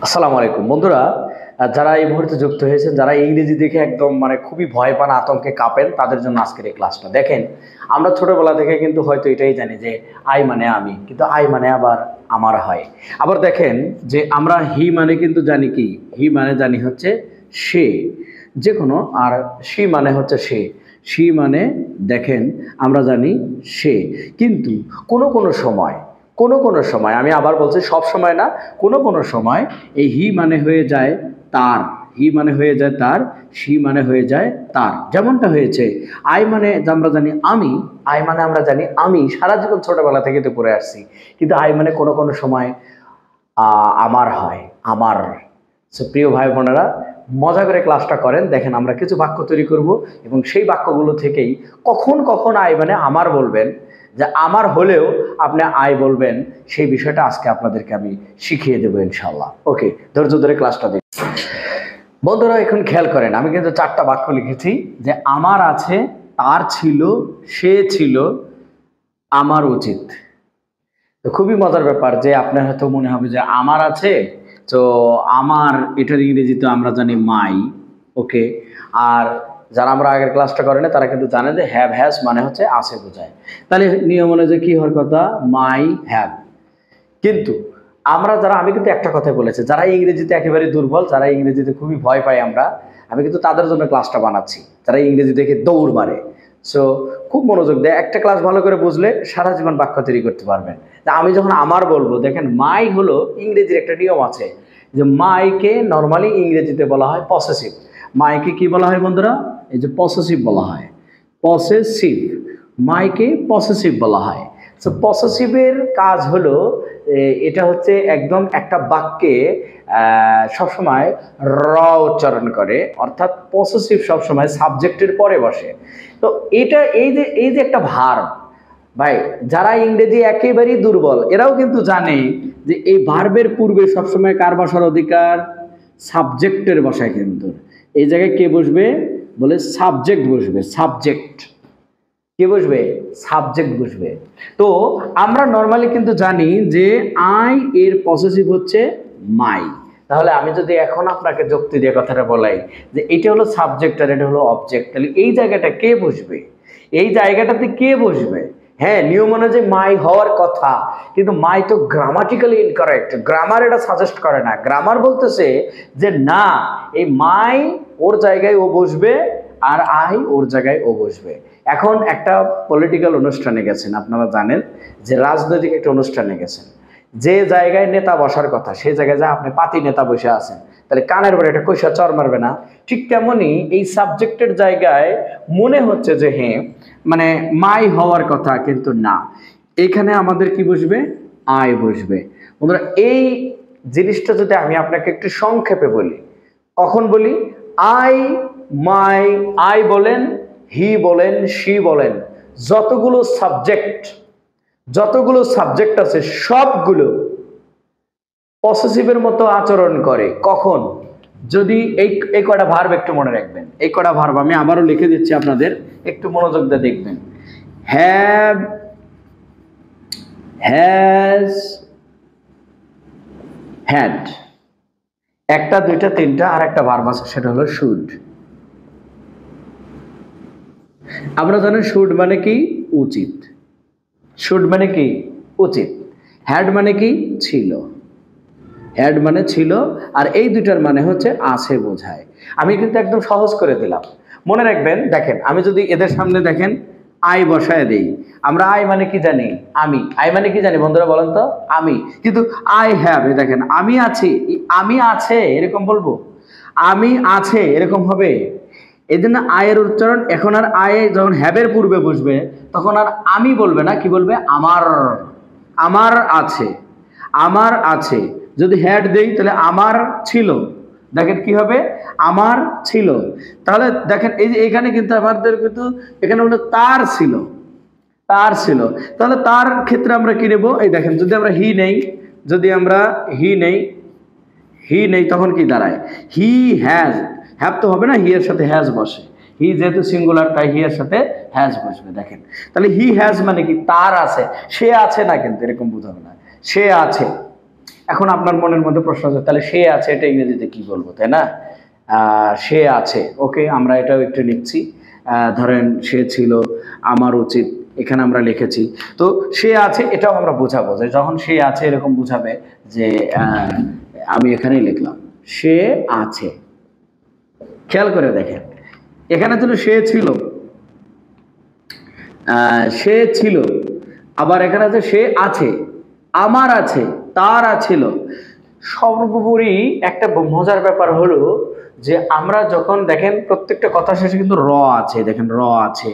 আসসালামু আলাইকুম বন্ধুরা, যারা এই মুহূর্তে যুক্ত হয়েছেন, যারা ইংরেজি দেখে একদম খুবই ভয় পান, আতঙ্কে কাঁপেন, তাদের জন্য আজকের এই ক্লাসটা দেখেন। আমরা ছোটবেলা থেকে কিন্তু হয়তো এটাই জানি যে আই মানে আমি, কিন্তু আই মানে আবার আমার হয়। আবার দেখেন যে আমরা হি মানে কিন্তু জানি কি, হি মানে জানি হচ্ছে সে, যে কোনো, আর সি মানে হচ্ছে সে, সি মানে দেখেন আমরা জানি সে। কিন্তু কোনো কোনো সময় আমি আবার বলছি, সব সময় না, কোনো সময় এই হি মানে হয়ে যায় তার, হি মানে হয়ে যায় তার, সি মানে হয়ে যায় তার। যেমনটা হয়েছে আই মানে আমরা জানি আমি, আই মানে আমরা জানি আমি, সারা জীবন ছোটবেলা থেকে তো পড়ে আসছি। কিন্তু আই মানে কোনো সময় আমার হয়, আমার। সো প্রিয় ভাই বোনেরা, মজা করে ক্লাসটা করেন, দেখেন আমরা কিছু বাক্য তৈরি করব এবং সেই বাক্যগুলো থেকেই কখন কখন আই মানে আমার বলবেন, যে আমার হলেও আপনি আই বলবেন, সেই বিষয়টা আজকে আপনাদেরকে আমি শিখিয়ে দেবো ইনশাল্লাহ। ওকে, ধৈর্য ধরে ক্লাসটা দেখুন। বন্ধুরা এখন খেয়াল করেন, আমি কিন্তু 4টা বাক্য লিখেছি, যে আমার আছে, তার ছিল, সে ছিল, আমার উচিত। তো খুবই মজার ব্যাপার যে আপনার হয়তো মনে হবে যে আমার আছে, তো আমার এটার ইংরেজিতে আমরা জানি মাই। ওকে, আর যারা আমরা আগের ক্লাসটা করে না তারা কিন্তু জানে যে হ্যাভ হ্যাজ মানে হচ্ছে আছে বোঝায়। তাহলে নিয়ম অনুযায়ী কি হওয়ার কথা, মাই হ্যাভ। কিন্তু আমি কিন্তু একটা কথা বলেছি, যারা ইংরেজিতে একেবারে দুর্বল, যারা ইংরেজিতে খুবই ভয় পাই আমি কিন্তু তাদের জন্য ক্লাসটা বানাচ্ছি, যারা ইংরেজি দেখে দৌড় মারে। সো খুব মনোযোগ দেয়, একটা ক্লাস ভালো করে বুঝলে সারা জীবন বাক্য তৈরি করতে পারবেন। তা আমি যখন আমার বলবো, দেখেন মাই হলো ইংরেজির একটা নিয়ম আছে, যে মাইকে নর্মালি ইংরেজিতে বলা হয় পসেসিভ। মাইকে কি বলা হয় বন্ধুরা, এই যে পসেসিভ বলা হয়, পসেসিভ, মাইকে পসেসিভ বলা হয়। সো পসেসিভের কাজ হলো, এটা হচ্ছে একদম একটা বাক্যে সবসময় র উচ্চারণ করে, অর্থাৎ পসেসিভ সবসময় সাবজেক্টের পরে বসে। তো এটা এই যে একটা ভার্ব, ভাই যারা ইংরেজি একেবারেই দুর্বল এরাও কিন্তু জানে যে এই ভার্বের পূর্বে সবসময় কার বসার অধিকার, সাবজেক্টের বসায়। কিন্তু এই জায়গায় কে বসবে, বলে সাবজেক্ট বসবে, সাবজেক্ট। কে বসবে, সাবজেক্ট বসবে। তো আমরা নর্মালি কিন্তু জানি যে আই এর পসেসিভ হচ্ছে মাই। তাহলে আমি যদি এখন আপনাকে যুক্তি দিয়ে কথাটা বলাই যে এটা হলো সাবজেক্ট আর এটা হলো অবজেক্ট, তাহলে এই জায়গাটা কে বসবে, এই জায়গাটাতে কে বসবে? হ্যাঁ, নিয়ম অনুযায়ী মাই হওয়ার কথা, কিন্তু মাই তো গ্রামাটিক্যালি ইনকারেক্ট, গ্রামার এটা সাজেস্ট করে না। গ্রামার বলতেছে যে না, এই মাই ওর জায়গায় ও বসবে আর আই ওর জায়গায় ও বসবে। এখন একটা পলিটিক্যাল অনুষ্ঠানে গেছেন, আপনারা জানেন যে রাজনৈতিক একটা অনুষ্ঠানে গেছেন, যে জায়গায় নেতা বসার কথা সেই জায়গায় যা আপনি পাতি নেতা বসে আছেন, তাহলে কানের পরে একটা কইসা চর মারবে না? ঠিক তেমনই এই সাবজেক্টের জায়গায় মনে হচ্ছে যে হ্যাঁ মানে মাই হওয়ার কথা, কিন্তু না, এখানে আমাদের কি বসবে, আই বসবে। বন্ধুরা এই জিনিসটা যদি আমি আপনাকে একটু সংক্ষেপে বলি, কখন বলি, আই, মাই, আই বলেন, হি বলেন, সি বলেন, যতগুলো সাবজেক্ট আছে সবগুলো পসেসিভের মতো আচরণ করে। কখন, যদি এই কটা ভার্ব একটু মনে রাখবেন, এই কটা ভার্ব আমি আবারও লিখে দিচ্ছি আপনাদের, একটু মনোযোগ দিয়ে দেখবেন। হ্যাভ, হ্যাজ, হ্যাড, একটা, দুইটা, তিনটা, আর একটা ভার্ব আছে, সেটা হলো শুড। আমরা জানি শুড মানে কি, উচিত। শুড মানে কি, উচিত। হ্যাড মানে কি, ছিল। হ্যাড মানে ছিল, আর এই দুটার মানে হচ্ছে আছে বোঝায়। আমি কিন্তু একদম সহজ করে দিলাম, মনে রাখবেন। দেখেন আমি যদি এদের সামনে দেখেন আই বসায় দেই, আমরা আই মানে কি জানি, আমি। আই মানে কি জানি বন্ধুরা বলেন তো, আমি। কিন্তু আই হ্যাভ, দেখেন আমি আছি, আমি আছে এরকম বলবো, আমি আছে এরকম হবে। এই জন্য আয়ের উচ্চারণ এখন আর আয়ে যখন হ্যাবের পূর্বে বসবে তখন আর আমি বলবে না, কি বলবে, আমার। আমার আছে, আমার আছে। যদি হ্যাড দেই তাহলে আমার ছিল, দেখেন কি হবে, আমার ছিল। তাহলে দেখেন এই যে এখানে কিন্তু আমাদের কিন্তু এখানে হলো তার ছিল, তার ছিল। তাহলে তার ক্ষেত্রে আমরা কি নেব, এই দেখেন যদি আমরা হি নেই, যদি আমরা হি নেই তখন কি দাঁড়ায়, হি হ্যাজ। হ্যাভ তো হবে না, হি এর সাথে হ্যাজ বসে, হি যেহেতু সিঙ্গুলার তাই হি এর সাথে হ্যাজ বসবে। দেখেন তাহলে হি হ্যাজ মানে কি, তার আছে, সে আছে না, কিন্তু এরকম বোঝাবে না, সে আছে। এখন আপনার মনের মধ্যে প্রশ্ন আছে, তাহলে সে আছে এটা ইংরেজিতে কি বলবো, তাই না? সে আছে, ওকে, আমরা এটাও একটু লিখছি। ধরেন সে ছিল, আমার উচিত, এখানে আমরা লিখেছি। তো সে আছে এটাও আমরা বোঝাবো, যে যখন সে আছে এরকম বোঝাবে যে আমি এখানেই লিখলাম সে আছে। খেয়াল করে দেখেন, এখানে ছিল সে ছিল, সে ছিল, আবার এখানে আছে সে আছে, আমার আছে, তার আছিল। সর্বোপরি একটা মজার ব্যাপার হলো যে আমরা যখন দেখেন প্রত্যেকটা কথা শেষে কিন্তু র আছে, দেখেন র আছে,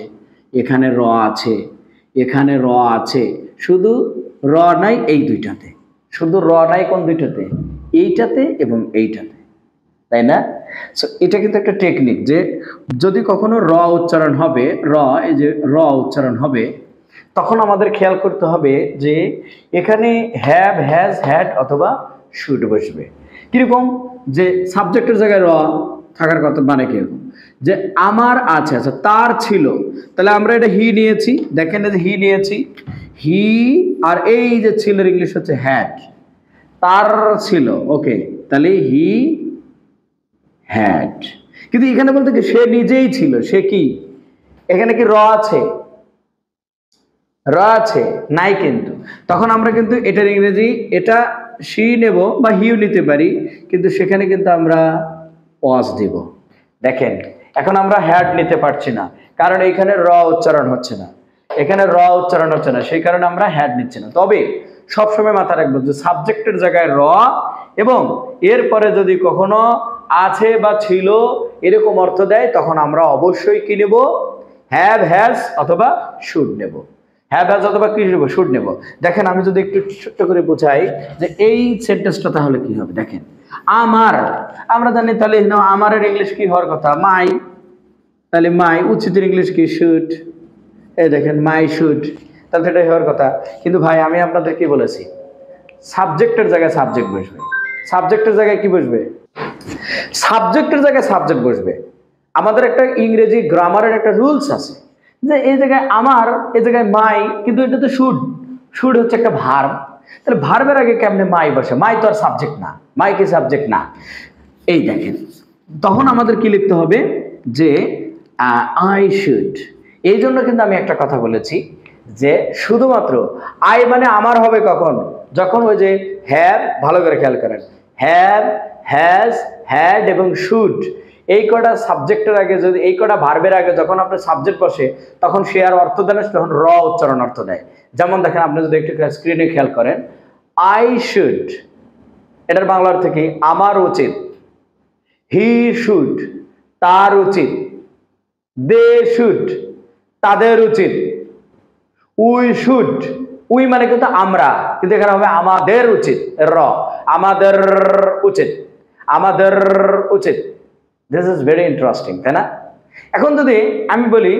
এখানে র আছে, এখানে র আছে, শুধু র নাই এই দুইটাতে, শুধু র নাই কোন দুইটাতে, এইটাতে এবং এইটাতে, তাই না? সো এটা কিন্তু একটা টেকনিক, যে যদি কখনো র উচ্চারণ হবে, এই যে র উচ্চারণ হবে, তখন আমাদের খেয়াল করতে হবে যে এখানে হ্যাভ, হ্যাজ, হ্যাড অথবা শুড বসবে। কিরকম, যে সাবজেক্টের জায়গায় র থাকার কথা, মানে কিরকম, যে আমার আছে, আচ্ছা তার ছিল, তাহলে আমরা এটা হি নিয়েছি, দেখেন যে হি নিয়েছি, হি, আর এই যে ছিল ইংলিশ হচ্ছে হ্যাড, তার ছিল, ওকে, তাহলে হি হ্যাড। কিন্তু এখানে বলতে কি সে নিজেই ছিল, সে কি, এখানে কি র আছে, র আছে নাই, কিন্তু তখন আমরা কিন্তু এটার ইংরেজি এটা সি নেব বা হিউ নিতে পারি, কিন্তু সেখানে কিন্তু আমরা ওয়াজ দিব। দেখেন এখন আমরা হ্যাড নিতে পারছি না, কারণ এখানে র উচ্চারণ হচ্ছে না, এখানে র উচ্চারণ হচ্ছে না, সেই কারণে আমরা হ্যাড নিচ্ছি না। তবে সবসময় মাথায় রাখবো যে সাবজেক্টের জায়গায় র, এবং এরপরে যদি কখনো আছে বা ছিল এরকম অর্থ দেয়, তখন আমরা অবশ্যই কি নেব, হ্যাভ, হ্যাজ অথবা শুড নেব, হ্যাভ, হ্যাজ অথবা কি নেব, শুড নেব। দেখেন আমি যদি একটু ছোট্ট করে বোঝাই যে এই সেন্টেন্সটা তাহলে কি হবে, দেখেন আমার, আমরা জানি তাহলে আমারের ইংলিশ কি হওয়ার কথা, মাই, তাহলে মাই উচিতের ইংলিশ কি, শুড, এই দেখেন মাই শুড, তাহলে এটাই হওয়ার কথা। কিন্তু ভাই আমি আপনাদের কি বলেছি, সাবজেক্টের জায়গায় সাবজেক্ট বসবে, সাবজেক্টের জায়গায় কি বসবে, সাবজেক্টের জায়গায় সাবজেক্ট বসবে। আমাদের একটা ইংরেজি গ্রামারের একটা রুলস আছে, যে এই জায়গায় আমার, এই জায়গায় মাই, কিন্তু এটা তো শুড, শুড হচ্ছে একটা ভার্ব, তাহলে ভার্বের আগে কেমনে মাই বসে, মাই তো আর সাবজেক্ট না, মাই কি সাবজেক্ট না। এই দেখেন তখন আমাদের কি লিখতে হবে, যে আই শুড। এই জন্য কিন্তু আমি একটা কথা বলেছি, যে শুধুমাত্র আই মানে আমার হবে কখন, যখন ওই যে হ্যাভ, ভালো করে খেয়াল করেন, হ্যাভ, হ্যাজ, হ্যাড এবং শুড, এই কটা সাবজেক্টের আগে, যদি এই কটা ভার্বের আগে যখন আপনার সাবজেক্ট বসে, তখন সে আর অর্থ দেয় না, তখন র উচ্চারণ অর্থ দেয়। যেমন দেখেন আপনি যদি একটু স্ক্রিনে খেয়াল করেন, আই শুড, এটার বাংলা অর্থ কি, আমার উচিত, হি শুড, তার উচিত, দে শুড, তাদের উচিত, উই শুড, উই মানে কিন্তু আমরা, কিন্তু এখানে হবে আমাদের উচিত, র, আমাদের উচিত, আমাদের উচিত। দিস ইজ ভেরি ইন্টারেস্টিং, তাই না? এখন যদি আমি বলি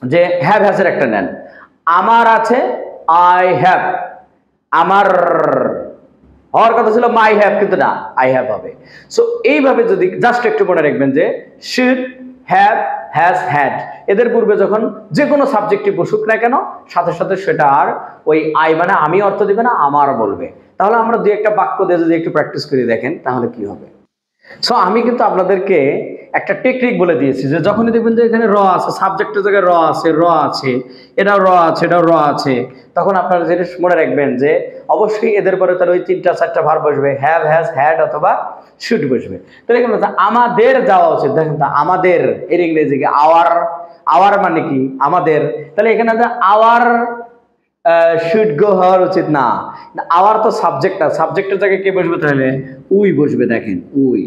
যে হ্যাভ, হ্যাজের একটা নেন, আমার আছে, আই হ্যাভ, আমার হওয়ার কথা ছিল মাই হ্যাভ, কিন্তু না, আই হ্যাভ হবে। সো এইভাবে যদি জাস্ট একটু মনে রাখবেন যে শুড, হ্যাভ, হ্যাজ, হ্যাড, এদের পূর্বে যখন যে কোনো সাবজেক্টই বসুক না কেন, সাথে সাথে সেটা আর ওই আই মানে আমি অর্থ দিবে না, আমার বলবে। তাহলে আমরা দুই একটা বাক্য দিয়ে যদি একটু প্র্যাকটিস করে দেখেন তাহলে কি হবে। সো আমি কিন্তু আপনাদেরকে একটা টেকনিক বলে দিয়েছি, যে যখনই দেখবেন যে এখানে র আছে, সাবজেক্টের জায়গায় র আছে, র আছে, এটাও র আছে, এটাও র আছে, তখন আপনারা জিনিস মনে রাখবেন যে অবশ্যই এদের পরে তার ওই 3-4টা ভার্ব বসবে, হ্যাভ, হ্যাজ, হ্যাড অথবা শুড বসবে। তাহলে এখানে আমাদের যাওয়া উচিত, দেখেন তো আমাদের এর ইংরেজি কি, আওয়ার, আওয়ার মানে কি আমাদের, তাহলে এখানে আওয়ার শুড গো হওয়ার উচিত না, আওয়ার তো সাবজেক্ট না, সাবজেক্টের জায়গায় কে বসবে, তাহলে উই বসবে, দেখেন উই,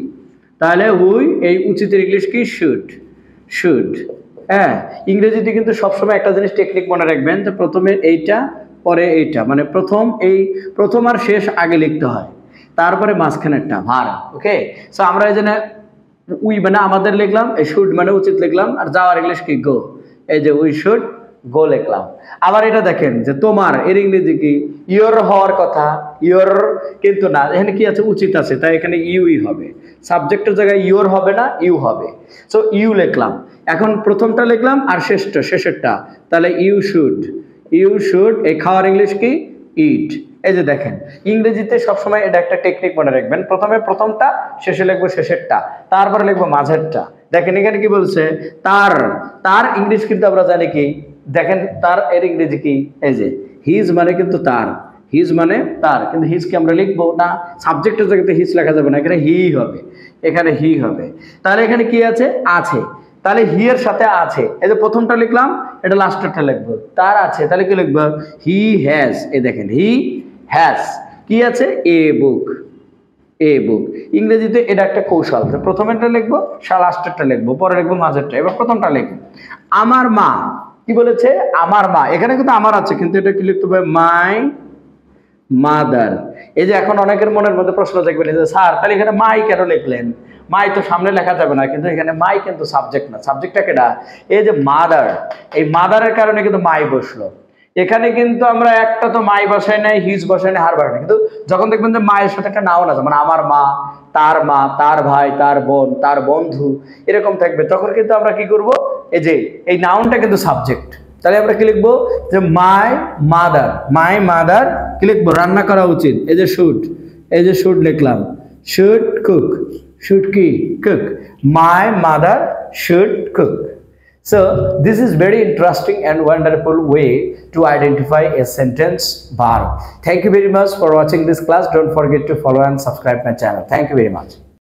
তাহলে উই, এই উচিতের ইংলিশ কি, শুড, শুড। হ্যাঁ, ইংরেজিতে কিন্তু সবসময় একটা জিনিস টেকনিক মনে রাখবেন, যে প্রথমে এইটা পরে এইটা, মানে প্রথম আর শেষ আগে লিখতে হয়, তারপরে মাঝখানেরটা ভার্ব, ওকে। সো আমরা এই জন্য উই মানে আমাদের লিখলাম, এই শুড মানে উচিত লিখলাম, আর যাওয়ার ইংলিশ কি, গো, এই যে উই শুড গো লিখলাম। আবার এটা দেখেন যে তোমার এর ইংরেজি কি, ইয়োর হওয়ার কথা, ইয়োর, কিন্তু না, এখানে কি আছে, উচিত আছে, তাই এখানে ইউই হবে, সাবজেক্টের জায়গায় ইয়োর হবে না, ইউ হবে। সো ইউ লিখলাম, এখন প্রথমটা লিখলাম আর শেষেরটা, তাহলে ইউ শুড, ইউ শুড, এই খাওয়ার ইংলিশ কি, ইট, এই যে দেখেন ইংরেজিতে সবসময় এটা একটা টেকনিক মনে রাখবেন, প্রথমে প্রথমটা, শেষে লিখবো শেষেরটা, তারপরে লিখবো মাঝেরটা। দেখেন এখানে কি বলছে, তার, তার ইংলিশ কিন্তু আমরা জানি কি, দেখেন তার এর ইংরেজি কি, এই যে হিজ মানে কিন্তু তার, হিজ মানে তার, কিন্তু হিজ কি আমরা লিখবো না, সাবজেক্টের জায়গাতে হিজ লেখা যাবে না, এখানে হি হবে, এখানে হি হবে। তাহলে এখানে কি আছে, আছে, তাহলে হি এর সাথে আছে, এই যে প্রথমটা লিখলাম, এটা লাস্টেরটা লিখবো, তার আছে, তাহলে কি লিখবো, হি হ্যাজ, এই দেখেন হি হ্যাজ কি আছে, এ বুক, এ বুক। ইংরেজিতে এটা একটা কৌশল, প্রথমেরটা লিখবো, লাস্টেরটা লিখবো, পরে লিখবো মাঝেরটা। এবার প্রথমটা লিখবো, আমার মা, কি বলেছে, আমার মা, এখানে কিন্তু আমার আছে, কিন্তু এটা কি লিখতে হবে, মাই মাদার। এই যে এখন অনেকের মনের মধ্যে প্রশ্ন থাকবে যে স্যার তাহলে এখানে মাই কেন লিখলেন, মাই তো সামনে লেখা যাবে না, কিন্তু এখানে মাই কিন্তু সাবজেক্ট না, সাবজেক্টটা কেটা, এই যে মাদার, এই মাদারের কারণে কিন্তু মাই বসলো। এখানে কিন্তু আমরা একটা তো মাই বসাই নাই, হিজ বসাই নাই, হার বসাই নাই, কিন্তু যখন দেখবেন যে মায়ের সাথে একটা নাউন আছে, মানে আমার মা, তার ভাই, তার বোন, তার বন্ধু, এরকম থাকবে, তখন কিন্তু আমরা কি করব, এই যে এই নাউনটা কিন্তু সাবজেক্ট। তাহলে আমরা কি লিখবো, যে মাই মাদার, মাই মাদার কি লিখবো, রান্না করা উচিত, এই যে শুড, এই যে শুড লিখলাম, শুড কুক, শুড কি cook, my mother should cook. So this is very interesting and wonderful way to identify a sentence verb. Thank you very much for watching this class. Don't forget to follow and subscribe my channel. Thank you very much.